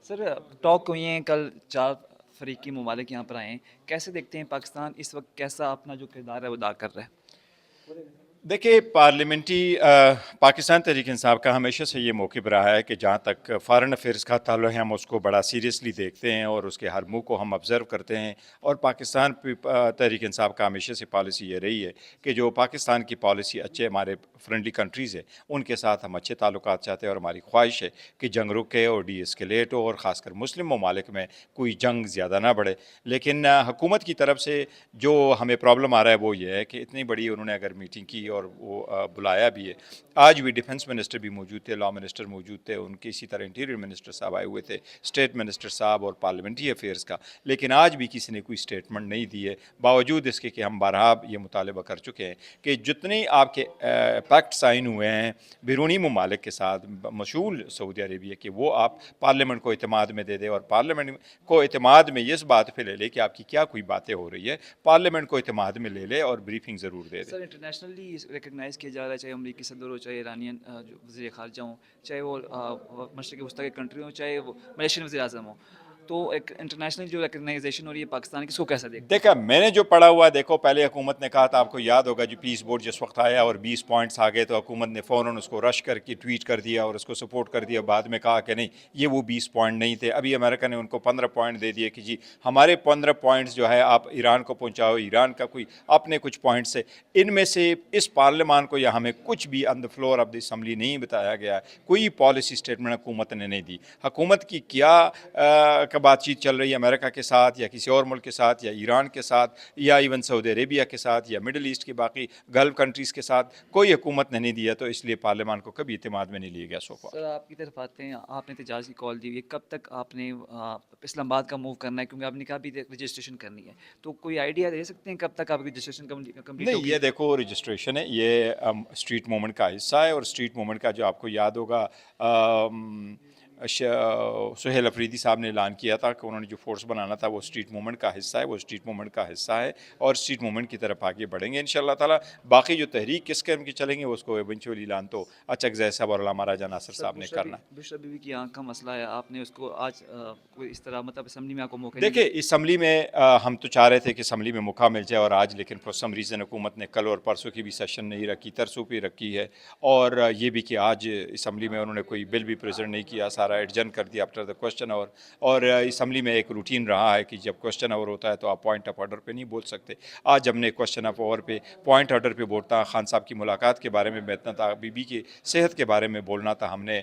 سر talk ہوئی ہیں کل 4 فریقی ممالک یہاں پر آئے ہیں، کیسے دیکھتے ہیں پاکستان اس وقت کیسا اپنا جو کردار ہے وہ ادا کر رہا ہے؟ دیکھیے پارلیمنٹری پاکستان تحریک انصاف کا ہمیشہ سے یہ موقف رہا ہے کہ جہاں تک فارن افیئرس کا تعلق ہے ہم اس کو بڑا سیریسلی دیکھتے ہیں اور اس کے ہر موو کو ہم آبزرو کرتے ہیں، اور پاکستان تحریک انصاف کا ہمیشہ سے پالیسی یہ رہی ہے کہ جو پاکستان کی پالیسی اچھے ہمارے فرینڈلی کنٹریز ہے ان کے ساتھ ہم اچھے تعلقات چاہتے ہیں، اور ہماری خواہش ہے کہ جنگ رکے اور ڈی اسکیلیٹ ہو، اور خاص کر مسلم ممالک میں کوئی جنگ زیادہ نہ بڑھے۔ لیکن حکومت کی طرف سے جو ہمیں پرابلم آ رہا ہے وہ یہ ہے کہ اتنی بڑی انہوں نے اگر میٹنگ کی اور وہ بلایا بھی ہے، آج بھی ڈیفنس منسٹر بھی موجود تھے، لا منسٹر موجود تھے ان کے، اسی طرح انٹیریئر منسٹر صاحب آئے ہوئے تھے، اسٹیٹ منسٹر صاحب اور پارلیمنٹری افیئرس کا، لیکن آج بھی کسی نے کوئی اسٹیٹمنٹ نہیں دی ہے، باوجود اس کے کہ ہم بارہا یہ مطالبہ کر چکے ہیں کہ جتنے آپ کے پیکٹ سائن ہوئے ہیں بیرونی ممالک کے ساتھ، مشغول سعودی عربیہ کے، وہ آپ پارلیمنٹ کو اعتماد میں دے دیں، اور پارلیمنٹ کو اعتماد میں اس بات پہ لے لے کہ آپ کی کیا کوئی باتیں ہو رہی ہے، پارلیمنٹ کو اعتماد میں لے لے اور بریفنگ ضرور دے دے۔ سر انٹرنیشنلی ریکگنائز کیا جا رہا ہے، چاہے امریکی صدر ہو، چاہے ایرانین جو وزیر خارجہ ہوں، چاہے وہ مشرق وسطیٰ کے کنٹری ہوں، چاہے وہ ملیشین وزیر اعظم ہوں، تو ایک انٹرنیشنل جو ریکگنائزیشن ہو رہی ہے پاکستان کی، اس کو کیسا دیکھتے ہیں؟ دیکھا میں نے جو پڑھا ہوا ہے، دیکھو پہلے حکومت نے کہا تھا، آپ کو یاد ہوگا جو پیس بورڈ جس وقت آیا اور 20 پوائنٹس آ گئے تو حکومت نے فوراً اس کو رش کر کے ٹویٹ کر دیا اور اس کو سپورٹ کر دیا، بعد میں کہا کہ نہیں یہ وہ 20 پوائنٹ نہیں تھے، ابھی امریکہ نے ان کو 15 پوائنٹ دے دیے کہ جی ہمارے 15 پوائنٹس جو ہے آپ ایران کو پہنچاؤ، ایران کا کوئی اپنے کچھ پوائنٹس ہے، ان میں سے اس پارلیمان کو یا ہمیں کچھ بھی on the floor of the assembly نہیں بتایا گیا، کوئی پالیسی اسٹیٹمنٹ حکومت نے نہیں دی۔ حکومت کی کیا بات چیت چل رہی ہے امریکہ کے ساتھ یا کسی اور ملک کے ساتھ یا ایران کے ساتھ یا ایون سعودی عربیہ کے ساتھ یا مڈل ایسٹ کی باقی گلف کنٹریز کے ساتھ، کوئی حکومت نے نہیں دیا، تو اس لیے پارلیمان کو کبھی اعتماد میں نہیں لیا گیا سو سر فار۔ آپ کی طرف آتے ہیں، آپ نے احتجاج کی کال دی ہوئی ہے، کب تک آپ نے اسلام آباد کا موو کرنا ہے؟ کیونکہ آپ نے کہا بھی رجسٹریشن کرنی ہے، تو کوئی آئیڈیا دے سکتے ہیں کب تک آپ کی رجسٹریشن کمپلیٹ نہیں، ہوگی؟ یہ دیکھو رجسٹریشن ہے، یہ اسٹریٹ موومنٹ کا حصہ ہے، اور اسٹریٹ موومنٹ کا جو آپ کو یاد ہوگا سہیل افریدی صاحب نے اعلان کیا تھا کہ انہوں نے جو فورس بنانا تھا وہ اسٹریٹ موومنٹ کا حصہ ہے، وہ اسٹریٹ موومنٹ کا حصہ ہے، اور اسٹریٹ موومنٹ کی طرف آگے بڑھیں گے انشاءاللہ تعالیٰ۔ باقی جو تحریک کس قسم کی چلیں گے اس کو ایونچولی اعلان تو اچک صاحب اور علامہ راجہ ناصر سر صاحب نے کرنا ہے۔ بشرا بیوی کی آنکھ کا مسئلہ ہے، آپ نے اس کو آج کوئی اس طرح مطلب اسمبلی میں آپ کو موقع نہیں دیکھیں ملا؟ اسمبلی میں ہم تو چاہ رہے تھے کہ اسمبلی میں موقع مل جائے، اور آج لیکن فور سم ریزن حکومت نے کل اور پرسوں کی بھی سیشن نہیں رکھی، ترسوں پہ رکھی ہے، اور یہ بھی کہ آج اسمبلی میں انہوں نے کوئی بل بھی پریزنٹ نہیں کیا، سارا ایڈجن کر دیا آفٹر دا کوسچن آور، اور اسمبلی میں ایک روٹین رہا ہے کہ جب کوسچن آور ہوتا ہے تو آپ پوائنٹ آف آرڈر پہ نہیں بول سکتے۔ آج ہم نے کوسچن آف آور پہ پوائنٹ آرڈر پہ بولتا، خان صاحب کی ملاقات کے بارے میں بیٹھنا تھا، بی بی کی صحت کے بارے میں بولنا تھا، ہم نے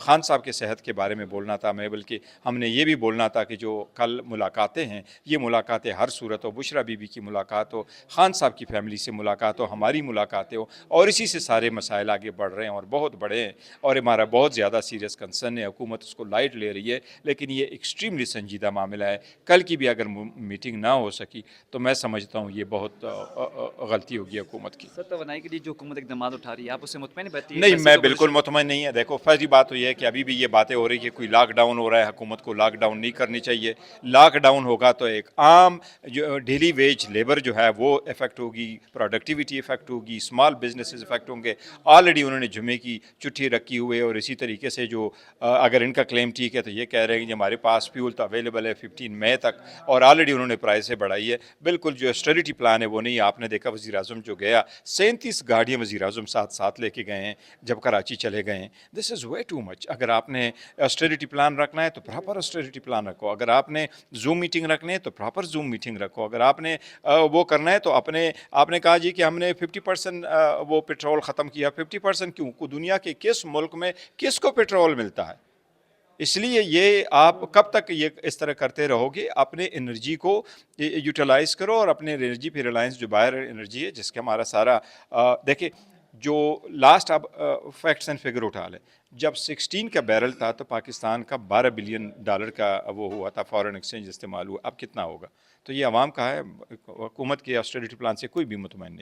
خان صاحب کے صحت کے بارے میں بولنا تھا، میں بلکہ ہم نے یہ بھی بولنا تھا کہ جو کل ملاقاتیں ہیں یہ ملاقاتیں ہر صورت ہو، بشرا بی بی کی ملاقات ہو، خان صاحب کی فیملی سے ملاقات ہو، ہماری ملاقاتیں ہو، اور اسی سے سارے مسائل آگے بڑھ رہے ہیں اور بہت بڑے ہیں، اور ہمارا بہت زیادہ سیریس کنسرن ہے، حکومت اس کو لائٹ لے رہی ہے، لیکن یہ ایکسٹریملی سنجیدہ معاملہ ہے۔ کل کی بھی اگر میٹنگ نہ ہو سکی تو میں سمجھتا ہوں یہ بہت غلطی ہوگی حکومت کی۔ سر توانائی کے لیے جو حکومت اقدامات اٹھا رہی ہے، آپ اس سے مطمئن ہیں؟ نہیں، ویسے میں تو بالکل اپوزیشن مطمئن نہیں ہے۔ دیکھو پہلی بات تو یہ ہے کہ ابھی بھی یہ باتیں ہو رہی کہ کوئی لاک ڈاؤن ہو رہا ہے، حکومت کو لاک ڈاؤن نہیں کرنی چاہیے۔ لاک ڈاؤن ہوگا تو ایک عام جو ڈیلی ویج لیبر جو ہے وہ افیکٹ ہوگی، پروڈکٹیوٹی افیکٹ ہوگی، اسمال بزنسز افیکٹ ہوں گے۔ آلریڈی انہوں نے جمعے کی چھٹی رکھی ہوئے، اور اسی طریقے سے جو اگر ان کا کلیم ٹھیک ہے تو یہ کہہ رہے ہیں کہ ہمارے پاس فیول تو اویلیبل ہے 15 مئی تک، اور آلریڈی انہوں نے پرائسیں بڑھائی ہے۔ بالکل جو اسٹریٹجی پلان ہے وہ نہیں ہے۔ آپ نے دیکھا وزیر اعظم جو گیا 37 گاڑیاں وزیر اعظم ساتھ لے کے گئے ہیں جب کراچی چلے گئے ہیں۔ دس از وے ٹو مچ۔ اگر آپ نے اسٹریٹجی پلان رکھنا ہے تو پراپر اسٹریٹجی پلان رکھو، اگر آپ نے زوم میٹنگ رکھنی ہے تو پراپر زوم میٹنگ رکھو، اگر آپ نے وہ کرنا ہے تو آپ نے کہا جی کہ ہم نے 50% وہ پیٹرول ختم کیا۔ 50% کیوں؟ دنیا کے کس ملک میں کس کو پیٹرول ملتا ہے؟ اس لیے یہ آپ کب تک یہ اس طرح کرتے رہو گے؟ اپنے انرجی کو یوٹیلائز کرو، اور اپنے انرجی پہ ریلائنس جو باہر انرجی ہے جس کا ہمارا سارا دیکھیں جو لاسٹ اب فیکٹس اینڈ فگر اٹھا لیں، جب 16 کا بیرل تھا تو پاکستان کا $12 بلین کا وہ ہوا تھا، فارن ایکسچینج استعمال ہوا، اب کتنا ہوگا؟ تو یہ عوام کا ہے، حکومت کے آسٹریلٹی پلان سے کوئی بھی مطمئن نہیں۔